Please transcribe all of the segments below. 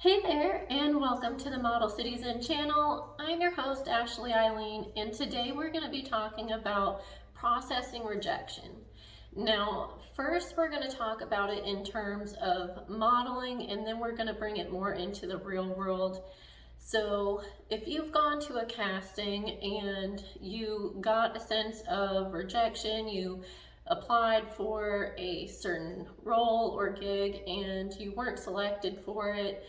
Hey there, and welcome to the Model CityZen channel. I'm your host, Ashley Eileen, and today we're going to be talking about processing rejection. Now, first we're going to talk about it in terms of modeling, and then we're going to bring it more into the real world. So if you've gone to a casting and you got a sense of rejection, you applied for a certain role or gig and you weren't selected for it,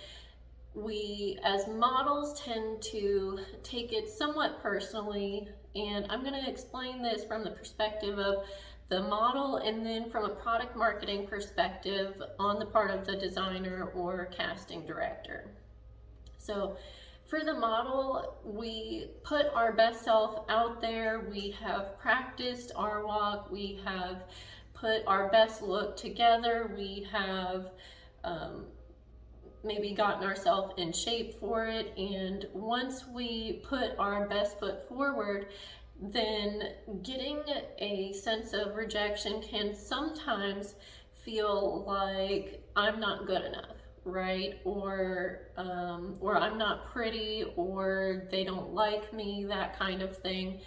we as models tend to take it somewhat personally, and I'm going to explain this from the perspective of the model and then from a product marketing perspective on the part of the designer or casting director. So for the model, we put our best self out there. We have practiced our walk. We have put our best look together. We have maybe gotten ourselves in shape for it. And once we put our best foot forward, then getting a sense of rejection can sometimes feel like I'm not good enough, right? Or I'm not pretty, or they don't like me, that kind of thing.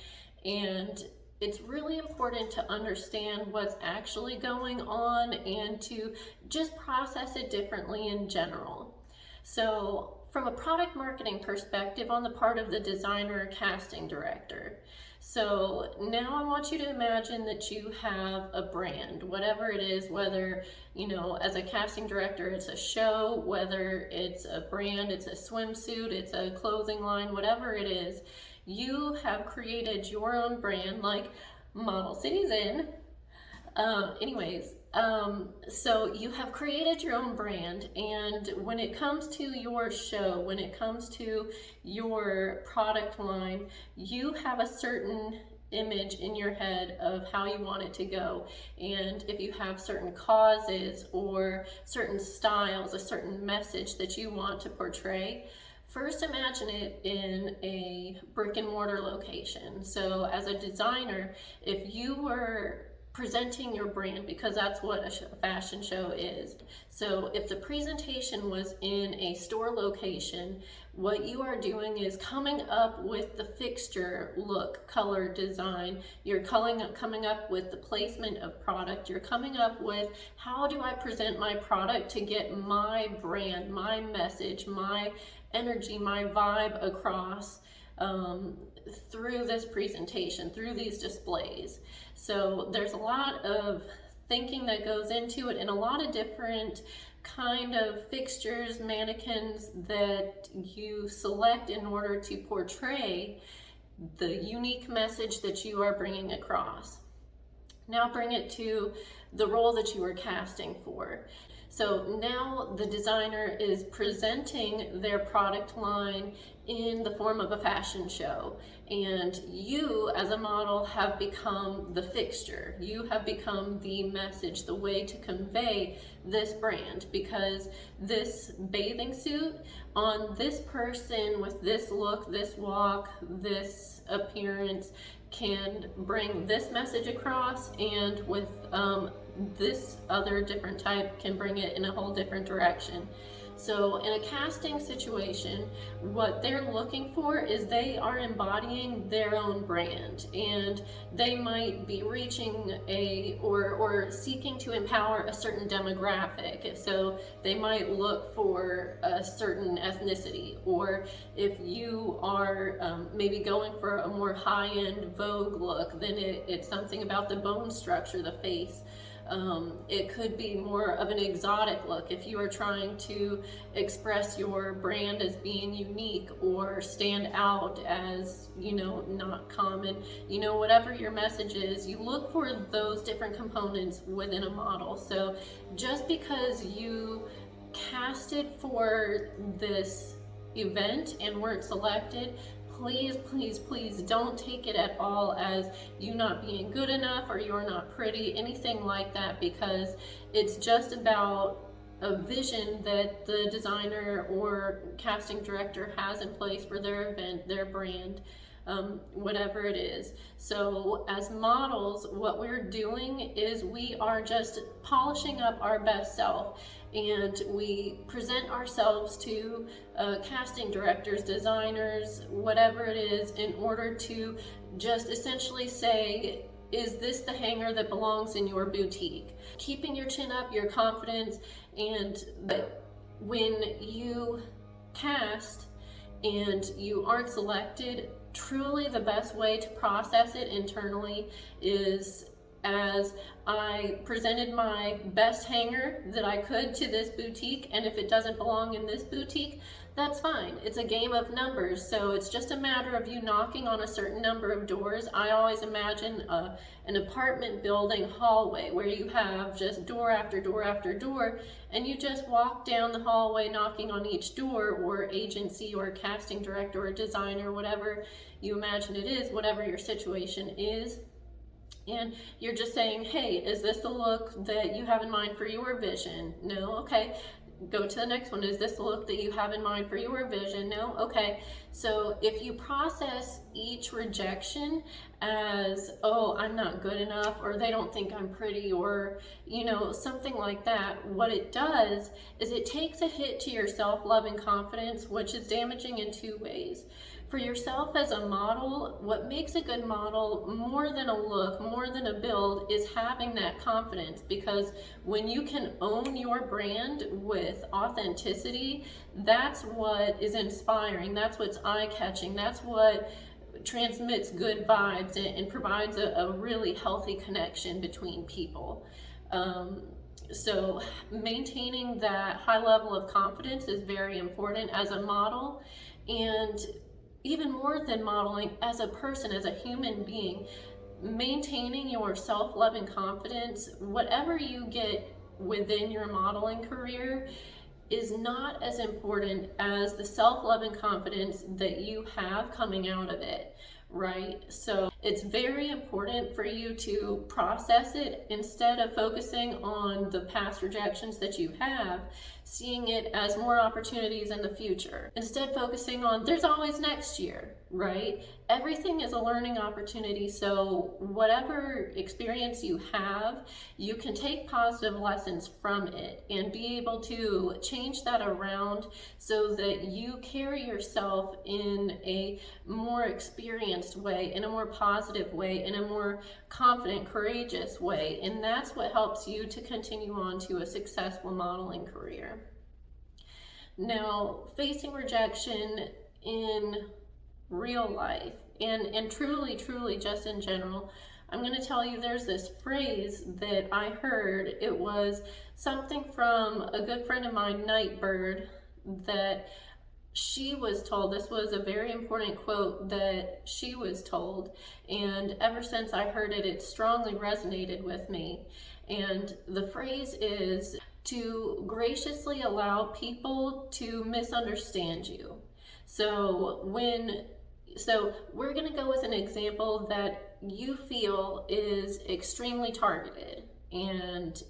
And it's really important to understand what's actually going on and to just process it differently in general. So from a product marketing perspective on the part of the designer or casting director, so now I want you to imagine that you have a brand, whatever it is, whether, as a casting director, it's a show, whether it's a brand, it's a swimsuit, it's a clothing line, whatever it is, you have created your own brand, like Model CityZen. So you have created your own brand, and when it comes to your show, when it comes to your product line, you have a certain image in your head of how you want it to go. And if you have certain causes or certain styles, a certain message that you want to portray, first imagine it in a brick and mortar location. So as a designer, if you were presenting your brand, because that's what a fashion show is. So if the presentation was in a store location, what you are doing is coming up with the fixture, look, color, design. You're coming up with the placement of product. You're coming up with, how do I present my product to get my brand, my message, my energy, my vibe across through this presentation, through these displays. So there's a lot of thinking that goes into it, and a lot of different kind of fixtures, mannequins that you select in order to portray the unique message that you are bringing across. Now bring it to the role that you are casting for. So now the designer is presenting their product line in the form of a fashion show, and you as a model have become the fixture. You have become the message, the way to convey this brand, because this bathing suit on this person with this look, this walk, this appearance can bring this message across, and with this other different type can bring it in a whole different direction. So in a casting situation, what they're looking for is they are embodying their own brand, and they might be reaching or seeking to empower a certain demographic. So they might look for a certain ethnicity, or if you are maybe going for a more high-end Vogue look, then it's something about the bone structure, the face. It could be more of an exotic look if you are trying to express your brand as being unique or stand out as, not common. Whatever your message is, you look for those different components within a model. So just because you casted for this event and weren't selected, please, please, please don't take it at all as you not being good enough or you're not pretty, anything like that, because it's just about a vision that the designer or casting director has in place for their event, their brand, whatever it is. So as models, what we're doing is we are just polishing up our best self. and we present ourselves to casting directors, designers, whatever it is, in order to just essentially say, is this the hanger that belongs in your boutique? Keeping your chin up, your confidence, and when you cast and you aren't selected, truly the best way to process it internally is, as I presented my best hanger that I could to this boutique, and if it doesn't belong in this boutique, that's fine. It's a game of numbers, so it's just a matter of you knocking on a certain number of doors. I always imagine an apartment building hallway where you have just door after door after door, and you just walk down the hallway knocking on each door, or agency or casting director or designer, whatever you imagine it is, whatever your situation is. And you're just saying, hey, is this the look that you have in mind for your vision? No? Okay. Go to the next one. Is this the look that you have in mind for your vision? No? Okay. So if you process each rejection as, oh, I'm not good enough, or they don't think I'm pretty, or, you know, something like that, what it does is it takes a hit to your self-love and confidence, which is damaging in two ways. For yourself as a model, what makes a good model more than a look, more than a build, is having that confidence, because when you can own your brand with authenticity, that's what is inspiring, that's what's eye-catching, that's what transmits good vibes and provides a really healthy connection between people. So maintaining that high level of confidence is very important as a model, and even more than modeling, as a person, as a human being, maintaining your self-love and confidence, whatever you get within your modeling career, is not as important as the self-love and confidence that you have coming out of it, right? So it's very important for you to process it instead of focusing on the past rejections that you have, seeing it as more opportunities in the future. Instead focusing on, there's always next year, right? Everything is a learning opportunity, so whatever experience you have, you can take positive lessons from it and be able to change that around so that you carry yourself in a more experienced way, in a more positive way, in a more confident, courageous way, and that's what helps you to continue on to a successful modeling career. Now, facing rejection in real life and truly just in general, I'm going to tell you there's this phrase that I heard. It was something from a good friend of mine, Nightbird, that she was told. This was a very important quote that she was told, and ever since I heard it, it strongly resonated with me. And the phrase is to graciously allow people to misunderstand you. So we're going to go with an example that you feel is extremely targeted, and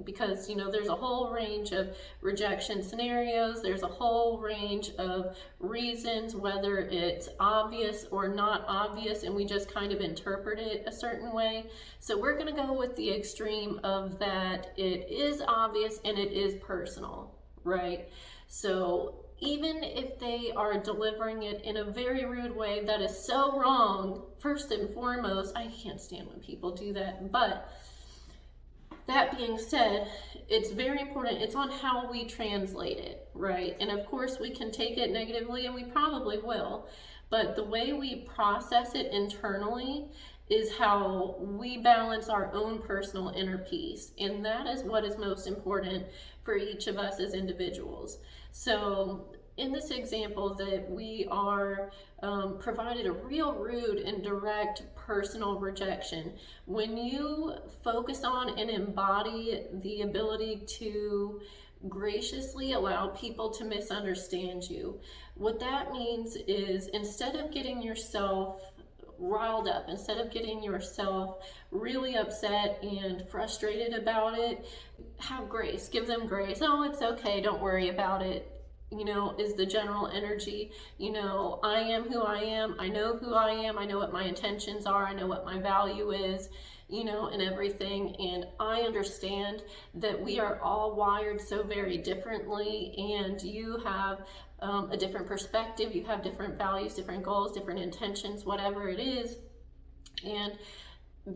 because, you know, there's a whole range of rejection scenarios, there's a whole range of reasons, whether it's obvious or not obvious, and we just kind of interpret it a certain way. So we're going to go with the extreme of that it is obvious and it is personal, right? So even if they are delivering it in a very rude way that is so wrong, first and foremost, I can't stand when people do that, but that being said, it's very important. It's on how we translate it, right? And of course, we can take it negatively, and we probably will, but the way we process it internally is how we balance our own personal inner peace. And that is what is most important for each of us as individuals. So in this example that we are provided a real rude and direct personal rejection, when you focus on and embody the ability to graciously allow people to misunderstand you, what that means is, instead of getting yourself riled up, instead of getting yourself really upset and frustrated about it, have grace, give them grace. Oh, it's okay, don't worry about it, you know, is the general energy. You know, I am who I am, I know who I am, I know what my intentions are, I know what my value is, you know, and everything. And I understand that we are all wired so very differently, and you have a different perspective, you have different values, different goals, different intentions, whatever it is. And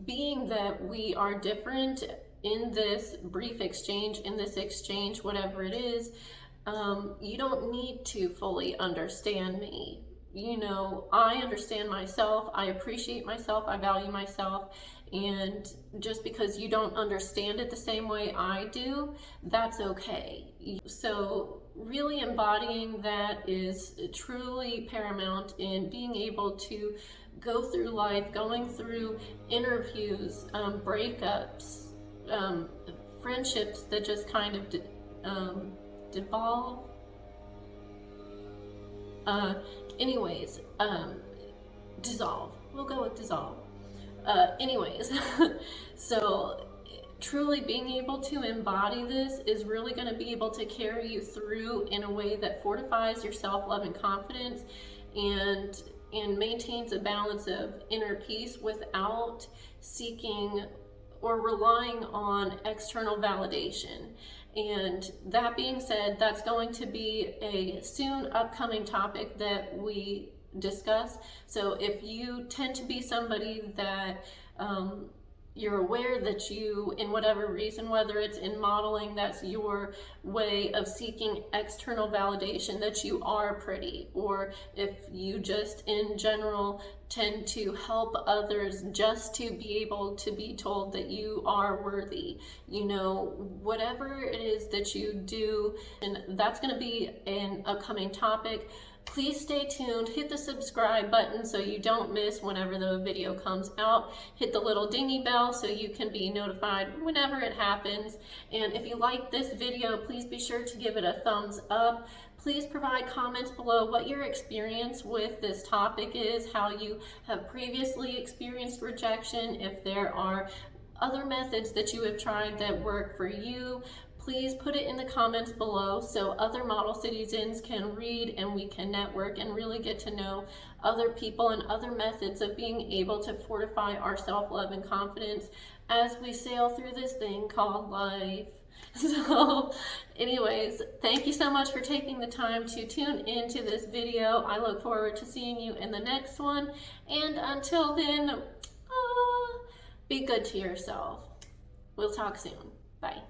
being that we are different in this brief exchange, in this exchange, whatever it is, you don't need to fully understand me. You know, I understand myself, I appreciate myself, I value myself, and just because you don't understand it the same way I do, that's okay. So really embodying that is truly paramount in being able to go through life, going through interviews, breakups, friendships that just kind of devolve. Dissolve. We'll go with dissolve. So truly being able to embody this is really going to be able to carry you through in a way that fortifies your self-love and confidence, and maintains a balance of inner peace without seeking or relying on external validation. And that being said, that's going to be a soon upcoming topic that we discuss. So if you tend to be somebody that you're aware that you, in whatever reason, whether it's in modeling, that's your way of seeking external validation that you are pretty, or if you just in general tend to help others just to be able to be told that you are worthy, you know, whatever it is that you do, and that's going to be an upcoming topic. Please stay tuned, hit the subscribe button so you don't miss whenever the video comes out. Hit the little dingy bell so you can be notified whenever it happens. And if you like this video, please be sure to give it a thumbs up. Please provide comments below what your experience with this topic is, how you have previously experienced rejection, if there are other methods that you have tried that work for you. Please put it in the comments below so other Model CityZens can read and we can network and really get to know other people and other methods of being able to fortify our self-love and confidence as we sail through this thing called life. So anyways, thank you so much for taking the time to tune into this video. I look forward to seeing you in the next one. And until then, be good to yourself. We'll talk soon. Bye.